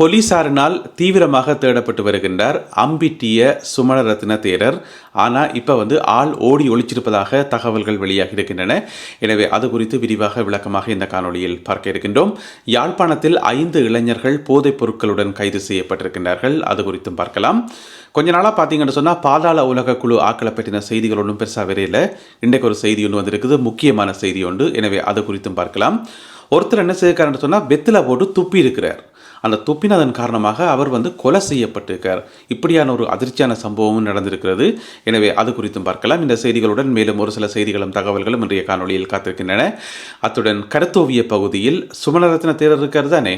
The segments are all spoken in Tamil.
போலீசாரினால் தீவிரமாக தேடப்பட்டு வருகின்றார் அம்பிட்டிய சுமணரத்ன தேரர். ஆனால் இப்போ ஆள் ஓடி ஒளிச்சிருப்பதாக தகவல்கள் வெளியாகி இருக்கின்றன. எனவே அது குறித்து விரிவாக விளக்கமாக இந்த காணொலியில் பார்க்க இருக்கின்றோம். யாழ்ப்பாணத்தில் 5 இளைஞர்கள் போதைப் பொருட்களுடன் கைது செய்யப்பட்டிருக்கின்றார்கள். அது குறித்தும் பார்க்கலாம். கொஞ்ச நாளாக பார்த்தீங்கன்னு சொன்னால் பாதாள உலக குழு ஆக்களை பற்றின செய்திகள் ஒன்றும் பெருசாக வரையில். இன்றைக்கு ஒரு செய்தி ஒன்று வந்திருக்குது, முக்கியமான செய்தி ஒன்று. எனவே அது குறித்தும் பார்க்கலாம். ஒருத்தர் என்ன செய்யக்காரன்னு சொன்னால் வெத்தில போட்டு துப்பி இருக்கிறார். அந்த துப்பினதன் காரணமாக அவர் கொலை செய்யப்பட்டிருக்கார். இப்படியான ஒரு அதிர்ச்சியான சம்பவமும் நடந்திருக்கிறது. எனவே அது குறித்தும் பார்க்கலாம். இந்த செய்திகளுடன் மேலும் ஒரு சில செய்திகளும் தகவல்களும் இன்றைய காணொலியில் காத்திருக்கின்றன. அத்துடன் கருத்தோவிய பகுதியில் சுமணரத்ன தேரர் இருக்கிறது தானே,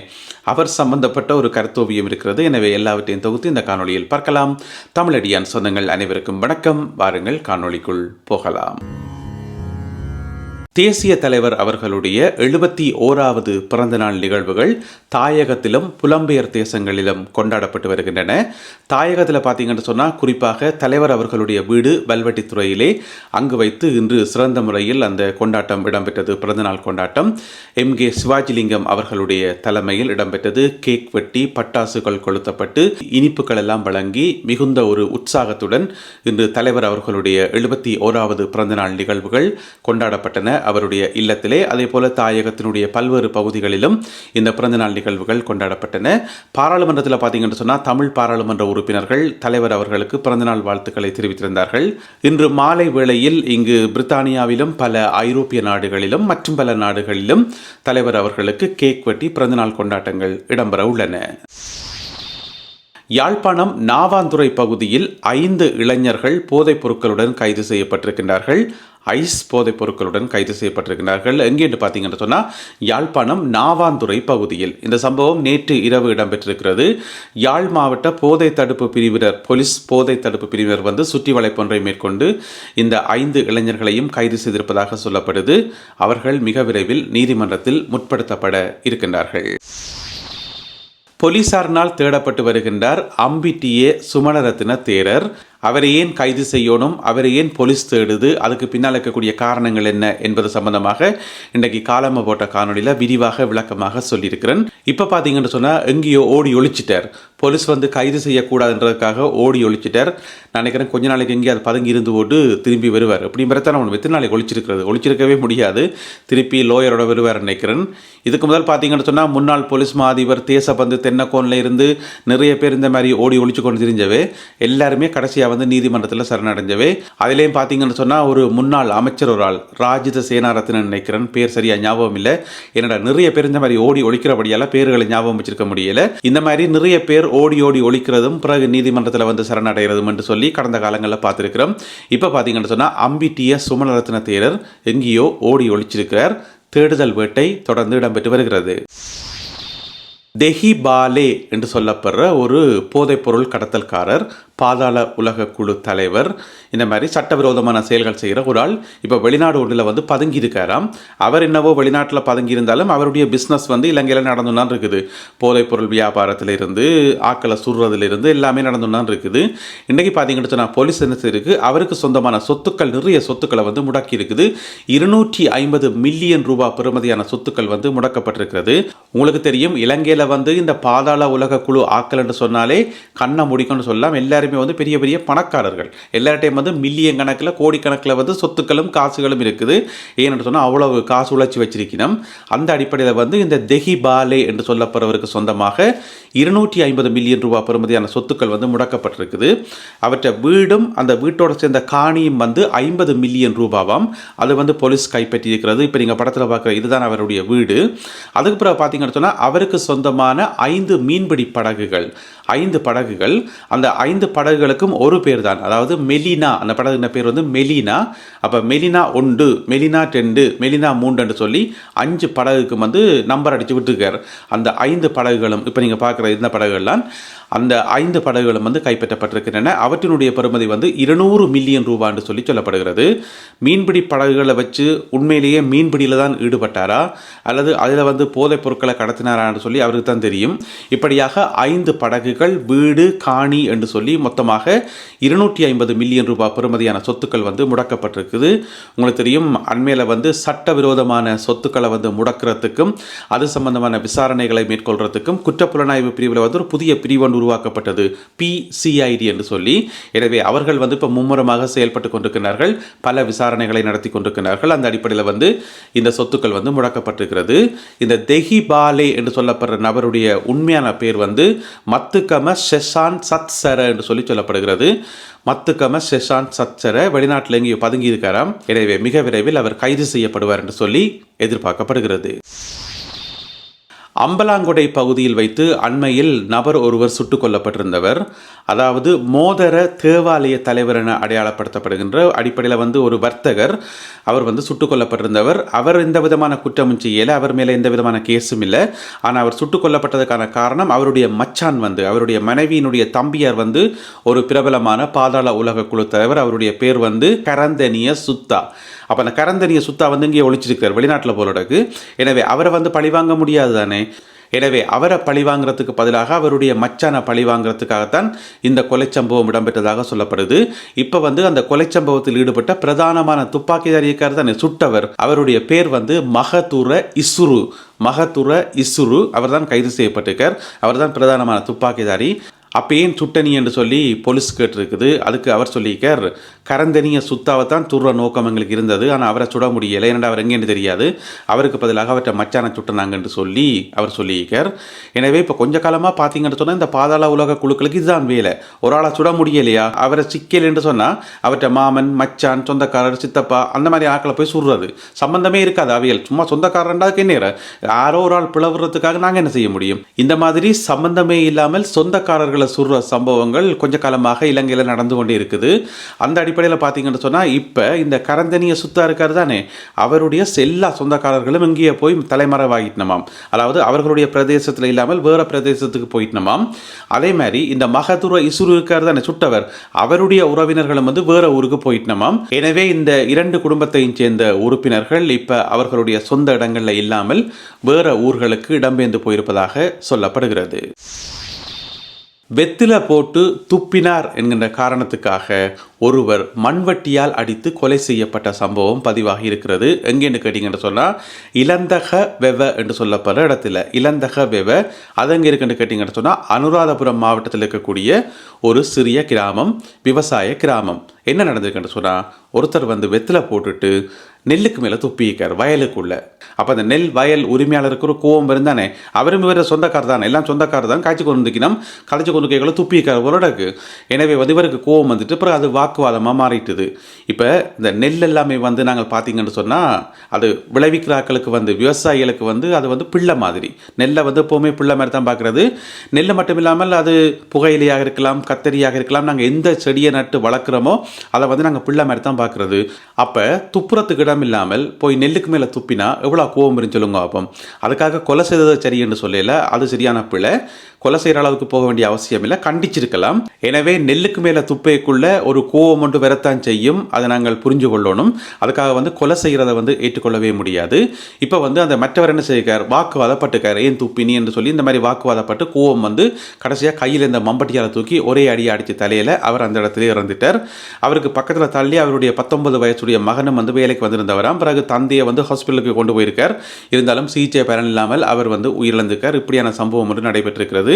அவர் சம்பந்தப்பட்ட ஒரு கருத்தோவியம் இருக்கிறது. எனவே எல்லாவற்றையும் தொகுத்து இந்த காணொலியில் பார்க்கலாம். தமிழடியான் சொந்தங்கள் அனைவருக்கும் வணக்கம். வாருங்கள் காணொலிக்குள் போகலாம். தேசிய தலைவர் அவர்களுடைய 71வது பிறந்தநாள் நிகழ்வுகள் தாயகத்திலும் புலம்பெயர் தேசங்களிலும் கொண்டாடப்பட்டு வருகின்றன. தாயகத்தில் பார்த்தீங்கன்னு சொன்னால் குறிப்பாக தலைவர் அவர்களுடைய வீடு வல்வெட்டித்துறையிலே அங்கு வைத்து இன்று சிறந்த முறையில் அந்த கொண்டாட்டம் இடம்பெற்றது. பிறந்தநாள் கொண்டாட்டம் MK சிவாஜிலிங்கம் அவர்களுடைய தலைமையில் இடம்பெற்றது. கேக் வெட்டி பட்டாசுகள் கொளுத்தப்பட்டு இனிப்புகள் எல்லாம் வழங்கி மிகுந்த ஒரு உற்சாகத்துடன் இன்று தலைவர் அவர்களுடைய 71வது பிறந்தநாள் நிகழ்வுகள் கொண்டாடப்பட்டன அவருடைய இல்லத்திலே. அதே போல தாயகத்தினுடைய பல்வேறு பகுதிகளிலும் இந்த பிறந்தநாள் நிகழ்வுகள் கொண்டாடப்பட்டன. பாராளுமன்றத்தில் பார்த்தீங்கன்னு சொன்னால் தமிழ் பாராளுமன்ற உறுப்பினர்கள் தலைவர் அவர்களுக்கு பிறந்தநாள் வாழ்த்துக்களை தெரிவித்திருந்தார்கள். இன்று மாலை வேளையில் இங்கு பிரித்தானியாவிலும் பல ஐரோப்பிய நாடுகளிலும் மற்றும் பல நாடுகளிலும் தலைவர் அவர்களுக்கு கேக் வெட்டி பிறந்தநாள் கொண்டாட்டங்கள் இடம்பெற உள்ளன. யாழ்ப்பாணம் நாவாந்துறை பகுதியில் 5 இளைஞர்கள் போதைப் பொருட்களுடன் கைது செய்யப்பட்டிருக்கின்றார்கள். ஐஸ் போதைப் பொருட்களுடன் கைது செய்யப்பட்டிருக்கிறார்கள். எங்கேன்னு பார்த்தீங்கன்னு சொன்னால் யாழ்ப்பாணம் நாவாந்துறை பகுதியில் இந்த சம்பவம் நேற்று இரவு இடம்பெற்றிருக்கிறது. யாழ் மாவட்ட போதை தடுப்பு பிரிவினர் போலீஸ் போதை தடுப்பு பிரிவினர் சுற்றி வளைப்பொன்றை மேற்கொண்டு இந்த 5 இளைஞர்களையும் கைது செய்திருப்பதாக சொல்லப்படுது. அவர்கள் மிக விரைவில் நீதிமன்றத்தில் முற்படுத்தப்பட இருக்கின்றார்கள். போலீசாரினால் தேடப்பட்டு வருகின்றார் அம்பிட்டிய சுமணரத்ன தேரர். அவரை ஏன் கைது செய்யணும், அவரை ஏன் போலீஸ் தேடுது, அதுக்கு பின்னால் இருக்கக்கூடிய காரணங்கள் என்ன என்பது சம்பந்தமாக இன்றைக்கு காலமாக போட்ட காணொலியில் விரிவாக விளக்கமாக சொல்லியிருக்கிறேன். இப்போ பார்த்தீங்கன்னு சொன்னால் எங்கேயோ ஓடி ஒழிச்சிட்டார். போலீஸ் கைது செய்யக்கூடாதுன்றதுக்காக ஓடி ஒழிச்சிட்டார். நான் நினைக்கிறேன் கொஞ்ச நாளைக்கு எங்கேயாவது பதுங்கி இருந்து போட்டு திரும்பி வருவார். அப்படிங்கிறத நான் எத்தனை நாளைக்கு ஒழிச்சிருக்கவே முடியாது. திருப்பி லோயரோட வருவார் நினைக்கிறேன். இதுக்கு முதல் பார்த்தீங்கன்னு சொன்னால் முன்னாள் போலீஸ் மா அதிபர் தேசபந்து தென்னக்கோனில் இருந்து நிறைய பேர் இந்த மாதிரி ஓடி ஒழிச்சு கொண்டு தெரிஞ்சவே எல்லாருமே கடைசியாக நீதிமன்றத்தில் சரணடைஞ்சவே. அதிலேயும் பார்த்தீங்கன்னு சொன்னால் ஒரு முன்னாள் அமைச்சர் ஒரு ஆள் ராஜித சேனாரத்ன நினைக்கிறேன், பேர் சரியா ஞாபகம் இல்லை. என்னடா நிறைய பேர் இந்த மாதிரி ஓடி ஒழிக்கிறபடியால பேர்களை ஞாபகம் வச்சிருக்க முடியல. இந்த மாதிரி நிறைய பேர் ஓடி ஒழிக்கிறதும் பிறகு நீதிமன்றத்தில் சரணடைகிறதும் என்று சொல்லி கடந்த காலங்களில் பார்த்துருக்கிறோம். இப்போ பார்த்தீங்கன்னு சொன்னால் அம்பிட்டிய சுமணரத்ன தேரர் எங்கேயோ ஓடி ஒழிச்சிருக்கிறார். தேடுதல் வேட்டை தொடர்ந்து இடம்பெற்று வருகிறது. தெஹிபாலே என்று சொல்லப்படுற ஒரு போதைப்பொருள் கடத்தல்காரர், பாதாள உலக குழு தலைவர், இந்த மாதிரி சட்டவிரோதமான செயல்கள் செய்கிற ஒரு ஆள் இப்போ வெளிநாடு ஒன்றில் பதுங்கி இருக்காராம். அவர் என்னவோ வெளிநாட்டில் பதுங்கி இருந்தாலும் அவருடைய பிஸ்னஸ் இலங்கையில் நடந்துதான் இருக்குது. போதைப்பொருள் வியாபாரத்திலிருந்து ஆக்களை சுடுறதுலேருந்து எல்லாமே நடந்துதான் இருக்குது. இன்றைக்கி பார்த்தீங்கன்னு சொன்னால் போலீஸ் என்ன செய்யிருக்கு, அவருக்கு சொந்தமான சொத்துக்கள் நிறைய சொத்துக்களை முடக்கி இருக்குது. 250 மில்லியன் ரூபாய் பெறுமதியான சொத்துக்கள் முடக்கப்பட்டிருக்கிறது. உங்களுக்கு தெரியும், இலங்கையில் இந்த பாதாள உலக குழு ஆக்கள் என்று சொன்னாலே கண்ணை முடிக்கணும்னு சொல்லலாம். எல்லாருமே பெரிய பெரிய பணக்காரர்கள். எல்லார்ட்டையும் மில்லியன் கணக்கில் கோடிக்கணக்கில் சொத்துக்களும் காசுகளும் இருக்குது. ஏன்னு சொன்னால் அவ்வளவு காசு உழைச்சி வச்சிருக்கணும். அந்த அடிப்படையில் இந்த தெஹிபாலே என்று சொல்லப்படுறவருக்கு சொந்தமாக 250 மில்லியன் ரூபாய் பெறுமதியான சொத்துக்கள் முடக்கப்பட்டிருக்குது. அவற்றை வீடும் அந்த வீட்டோட சேர்ந்த காணியும் 50 மில்லியன் ரூபாவாம். அது போலீஸ் கைப்பற்றி இருக்கிறது. இப்போ நீங்கள் படத்தில் பார்க்குற இதுதான் அவருடைய வீடு. அதுக்கு பிறகு பார்த்தீங்கன்னு சொன்னால் அவருக்கு சொந்தமான 5 மீன்பிடி படகுகள், 5 படகுகள். அந்த 5 படகுகளுக்கும் ஒரு பேர் தான், அதாவது மெலினா. அந்த படகுன பேர் மெலினா. அப்போ மெலினா 1, மெலினா 2, மெலினா 3 என்று சொல்லி 5 படகுக்கு நம்பர் அடித்து விட்டுருக்கார். அந்த 5 படகுகளும் இப்போ நீங்கள் பார்க்குற இந்த படகுகள்லாம் அந்த 5 படகுகளும் கைப்பற்றப்பட்டிருக்கின்றன. அவற்றினுடைய பெறுமதி 200 மில்லியன் ரூபாய் என்று சொல்லப்படுகிறது. மீன்பிடி படகுகளை வச்சு உண்மையிலேயே மீன்பிடியில் தான் ஈடுபட்டாரா அல்லது அதில் போதைப் பொருட்களை கடத்தினாரா என்று சொல்லி அவருக்கு தான் தெரியும். இப்படியாக 5 படகு அலகுகள், வீடு, காணி என்று சொல்லி மொத்தமாக 250 மில்லியன் ரூபாய் பெறுமதியான சொத்துக்கள் வந்து முடக்கப்பட்டிருக்குது. உங்களுக்கு தெரியும், அண்மையில் வந்து சட்டவிரோதமான சொத்துக்களை வந்து முடக்கிறதுக்கும் அது சம்பந்தமான விசாரணைகளை மேற்கொள்றதுக்கும் குற்றப்புலனாய்வு பிரிவில் வந்து ஒரு புதிய பிரிவு ஒன்று உருவாக்கப்பட்டது, PCID என்று சொல்லி. எனவே அவர்கள் வந்து இப்போ மும்முரமாக செயல்பட்டு கொண்டிருக்கிறார்கள், பல விசாரணைகளை நடத்தி கொண்டிருக்கிறார்கள். அந்த அடிப்படையில் வந்து இந்த சொத்துக்கள் வந்து முடக்கப்பட்டிருக்கிறது. இந்த தெஹிபாலே என்று சொல்லப்படுற நபருடைய உண்மையான பேர் வந்து மத்துகம ஷெஷான் சத்சர என்று சொல்லி சொல்லப்படுகிறது. மத்துகம ஷெஷான் சத்சர வெளிநாட்டில் எங்கேயோ பதுங்கி இருக்காராம். எனவே மிக விரைவில் அவர் கைது செய்யப்படுவார் என்று சொல்லி எதிர்பார்க்கப்படுகிறது. அம்பலாங்கொடை பகுதியில் வைத்து அண்மையில் நபர் ஒருவர் சுட்டுக் கொல்லப்பட்டிருந்தவர், அதாவது மோதர தேவாலய தலைவர் என அடையாளப்படுத்தப்படுகின்ற அடிப்படையில் வந்து ஒரு வர்த்தகர், அவர் வந்து சுட்டுக் கொல்லப்பட்டிருந்தவர். அவர் எந்த விதமான குற்றமும் செய்யலை, அவர் மேலே எந்த விதமான கேஸும் இல்லை. ஆனால் அவர் சுட்டுக் கொல்லப்பட்டதுக்கான காரணம் அவருடைய மச்சான் வந்து, அவருடைய மனைவியினுடைய தம்பியார் வந்து ஒரு பிரபலமான பாதாள உலக குழு தலைவர். அவருடைய பேர் வந்து கரந்தனிய சுத்தா. அப்போ அந்த கரந்தனிய சுத்தா வந்து இங்கே ஒழிச்சிருக்கார், வெளிநாட்டில் போலடக்கு. எனவே அவரை வந்து பழிவாங்க முடியாது தானே. எனவே அவரை பழிவாங்கிறதுக்கு பதிலாக அவருடைய மச்சானை பழிவாங்கிறதுக்காகத்தான் இந்த கொலை சம்பவம் இடம்பெற்றதாக சொல்லப்படுது. இப்போ வந்து அந்த கொலை சம்பவத்தில் ஈடுபட்ட பிரதானமான துப்பாக்கிதாரி இருக்கார் தானே, சுட்டவர், அவருடைய பேர் வந்து மகதுர இசுரு. அவர் தான் கைது செய்யப்பட்டிருக்கார். அவர் தான் பிரதானமான துப்பாக்கிதாரி. அப்போ ஏன் சுட்டணி என்று சொல்லி போலீஸ் கேட்டிருக்குது. அதுக்கு அவர் சொல்லியிருக்கார், கரந்தனிய சுத்தாவை தான் துற நோக்கம் எங்களுக்கு இருந்தது, ஆனால் அவரை சுட முடியலை, ஏன்னா அவர் எங்கேன்னு தெரியாது, அவருக்கு பதிலாக அவற்றை மச்சானை சுட்டினாங்க என்று சொல்லி அவர் சொல்லியிருக்கார். எனவே இப்போ கொஞ்ச காலமாக பார்த்தீங்கன்னு சொன்னால் இந்த பாதாள உலக குழுக்களுக்கு இதுதான் வேலை. ஒரு ஆளை சுட முடியலையா, அவரை சிக்கல் என்று சொன்னால் அவற்றை மாமன், மச்சான், சொந்தக்காரர், சித்தப்பா அந்த மாதிரி ஆட்களை போய் சுடுறது. சம்பந்தமே இருக்காது அவியல், சும்மா சொந்தக்காரண்டாவுக்கு என்ன, யாரோ ஒரு ஆள் பிளவுறதுக்காக நாங்கள் என்ன செய்ய முடியும். இந்த மாதிரி சம்பந்தமே இல்லாமல் சொந்தக்காரர்கள் சுடுற சம்பவங்கள் கொஞ்ச காலமாக இலங்கையில் நடந்து கொண்டே இருக்குது. அந்த அடிப்படையில் பார்த்தீங்கன்னு சொன்னால் இப்போ இந்த கரந்தனிய சுத்தா இருக்கார் தானே, அவருடைய எல்லா சொந்தக்காரர்களும் இங்கேயே போய் தலைமறைவாகிட்டனமாம். அதாவது அவர்களுடைய பிரதேசத்தில் இல்லாமல் வேற பிரதேசத்துக்கு போயிட்டனமாம். அதே மாதிரி இந்த மகதுர இசுரு இருக்கார் தானே சுட்டவர், அவருடைய உறவினர்களும் வந்து வேற ஊருக்கு போயிட்டனமாம். எனவே இந்த 2 குடும்பத்தையும் சேர்ந்த உறுப்பினர்கள் இப்போ அவர்களுடைய சொந்த இடங்களில் இல்லாமல் வேற ஊர்களுக்கு இடம்பெயர்ந்து போயிருப்பதாக சொல்லப்படுகிறது. வெத்தில போட்டு துப்பினார் என்கின்ற காரணத்துக்காக ஒருவர் மண்வட்டியால் அடித்து கொலை செய்யப்பட்ட சம்பவம் பதிவாகி இருக்கிறது. எங்கேன்னு கேட்டீங்கன்னு சொன்னால் இலந்தக வெவ என்று சொல்லப்படுற இடத்துல, இலந்தக வெவ அது எங்கே இருக்குன்னு கேட்டீங்கன்னு சொன்னால் அனுராதபுரம் மாவட்டத்தில் இருக்கக்கூடிய ஒரு சிறிய கிராமம், விவசாய கிராமம். என்ன நடந்திருக்குன்னு சொன்னால், ஒருத்தர் வந்து வெத்தில போட்டுட்டு நெல்லுக்கு மேலே துப்பிக்கார் வயலுக்குள்ள. அப்போ அந்த நெல் வயல் உரிமையாளருக்கு ஒரு கோவம் இருந்தானே, அவரும் இவர சொந்தக்கார் தானே, எல்லாம் சொந்தக்கார் தான், காய்ச்சி கொண்டு வந்துக்கணும், கலைச்சி கொண்டு கேட்கல துப்பிக்கார் ஒருடக்கு. எனவே வந்து இவருக்கு கோவம் வந்துட்டு அப்புறம் அது வாக்குவாதமாக மாறிட்டுது. இப்போ இந்த நெல் எல்லாமே வந்து நாங்கள் பார்த்தீங்கன்னு சொன்னால் அது விளைவிக்கிறாக்களுக்கு வந்து விவசாயிகளுக்கு வந்து அது வந்து பிள்ளை மாதிரி, நெல்லை வந்து எப்போவுமே பிள்ளை மாதிரி தான் பார்க்குறது. நெல் மட்டும் இல்லாமல் அது புகையிலையாக இருக்கலாம், கத்தரியாக இருக்கலாம், நாங்கள் எந்த செடியை நட்டு வளர்க்குறோமோ அதை வந்து நாங்கள் பிள்ளை மாதிரி தான் பார்க்குறது. அப்போ துப்புறத்துக்கு இடம் இல்லாமல் போய் நெல்லுக்கு மேலே துப்பினா எவ்வளோ கோவம் இருந்து சொல்லுங்க. அப்போ அதுக்காக கொலை செய்தது சரி என்று சொல்லல, அது சரியான பிள்ளை. கொலை செய்கிற அளவுக்கு போக வேண்டிய அவசியம் இல்லை, கண்டிச்சிருக்கலாம். எனவே நெல்லுக்கு மேலே துப்பைக்குள்ள ஒரு கோவம் ஒன்று வரத்தான் செய்யும், அதை நாங்கள் புரிஞ்சு கொள்ளணும். அதுக்காக வந்து கொலை செய்கிறத வந்து ஏற்றுக்கொள்ளவே முடியாது. இப்போ வந்து அந்த மற்றவர் என்ன செய்கிறார், வாக்குவாதப்பட்டுக்கார், ஏன் துப்பினி என்று சொல்லி இந்த மாதிரி வாக்குவாதப்பட்டு கோவம் வந்து கடைசியாக கையில் இந்த மம்பட்டியால் தூக்கி ஒரே அடி அடித்து தலையில் அவர் அந்த இடத்துல இறந்துட்டார். அவருக்கு பக்கத்தில் தள்ளி அவருடைய 19 வயசுடைய மகனும் வந்து வேலைக்கு வந்திருந்தவராம். பிறகு தந்தையை வந்து ஹாஸ்பிட்டலுக்கு கொண்டு போயிருக்கார். இருந்தாலும் சிகிச்சை பலன் இல்லாமல் அவர் வந்து உயிரிழந்திருக்கார். இப்படியான சம்பவம் ஒன்று நடைபெற்றிருக்கிறது.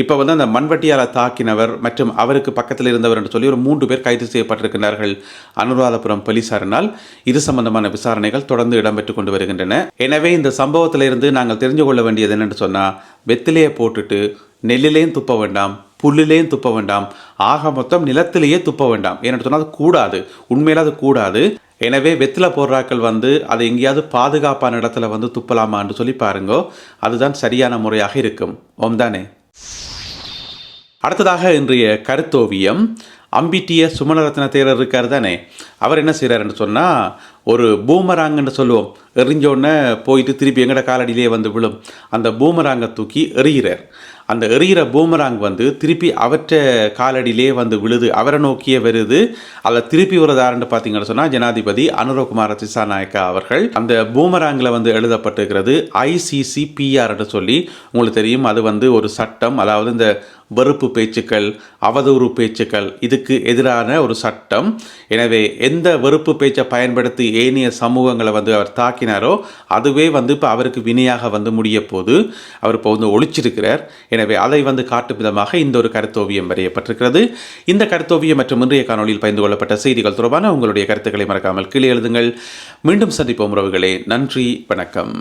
இப்போ வந்து அந்த மண்வட்டியால் தாக்கினவர் மற்றும் அவருக்கு பக்கத்தில் இருந்தவர் என்று சொல்லி ஒரு 3 பேர் கைது செய்யப்பட்டிருக்கிறார்கள் அனுராதபுரம் போலீசாரினால். இது சம்பந்தமான விசாரணைகள் தொடர்ந்து இடம்பெற்றுக் கொண்டு வருகின்றன. எனவே இந்த சம்பவத்திலிருந்து நாங்கள் தெரிஞ்சு கொள்ள வேண்டியது என்னென்னு சொன்னால், வெத்திலையை போட்டுட்டு நெல்லிலேயும் துப்ப வேண்டாம், புல்லிலேயும் துப்ப வேண்டாம், ஆக மொத்தம் நிலத்திலேயே துப்ப வேண்டாம். ஏன்னு சொன்னால் அது கூடாது, உண்மையில அது கூடாது. எனவே வெத்தில போடுறாக்கள் வந்து அதை எங்கேயாவது பாதுகாப்பான இடத்துல வந்து துப்பலாமான்னு சொல்லி பாருங்க, அதுதான் சரியான முறையாக இருக்கும். ஓம் தானே. அடுத்ததாக இன்றைய கருத்தோவியம். அம்பிட்டிய சுமணரத்ன தேரர் இருக்கார் தானே, அவர் என்ன செய்கிறாருன்னு சொன்னால், ஒரு பூமராங்கன்னு சொல்லுவோம், எறிஞ்சோடனே போயிட்டு திருப்பி எங்கட காலடியிலே வந்து விழும், அந்த பூமராங்கை தூக்கி எறிகிறார். அந்த எறிகிற பூமராங் வந்து திருப்பி அவற்ற காலடியிலே வந்து விழுது, அவரை நோக்கியே வருது. அதை திருப்பி வருதாருன்னு பார்த்தீங்கன்னு சொன்னால் ஜனாதிபதி அனுரகுமார திசாநாயக்கா அவர்கள். அந்த பூமராங்கில் வந்து எழுதப்பட்டிருக்கிறது ICCPR என்று சொல்லி, உங்களுக்கு தெரியும் அது வந்து ஒரு சட்டம். அதாவது இந்த வெறுப்பு பேச்சுக்கள், அவதூறு பேச்சுக்கள் இதுக்கு எதிரான ஒரு சட்டம். எனவே எந்த வெறுப்பு பேச்சை பயன்படுத்தி ஏனைய சமூகங்களை வந்து அவர் தாக்கினாரோ அதுவே வந்து இப்போ அவருக்கு வினையாக வந்து முடிய போது அவர் இப்போ வந்து ஒழிச்சிருக்கிறார். எனவே அதை வந்து காட்டும் விதமாக இந்த ஒரு கருத்தோவியம் வரையப்பட்டிருக்கிறது. இந்த கருத்தோவியம் மற்றும் இன்றைய காணொலியில் பகிர்ந்து கொள்ளப்பட்ட செய்திகள் தொடர்பான உங்களுடைய கருத்துக்களை மறக்காமல் கீழே எழுதுங்கள். மீண்டும் சந்திப்போம் உறவுகளே. நன்றி, வணக்கம்.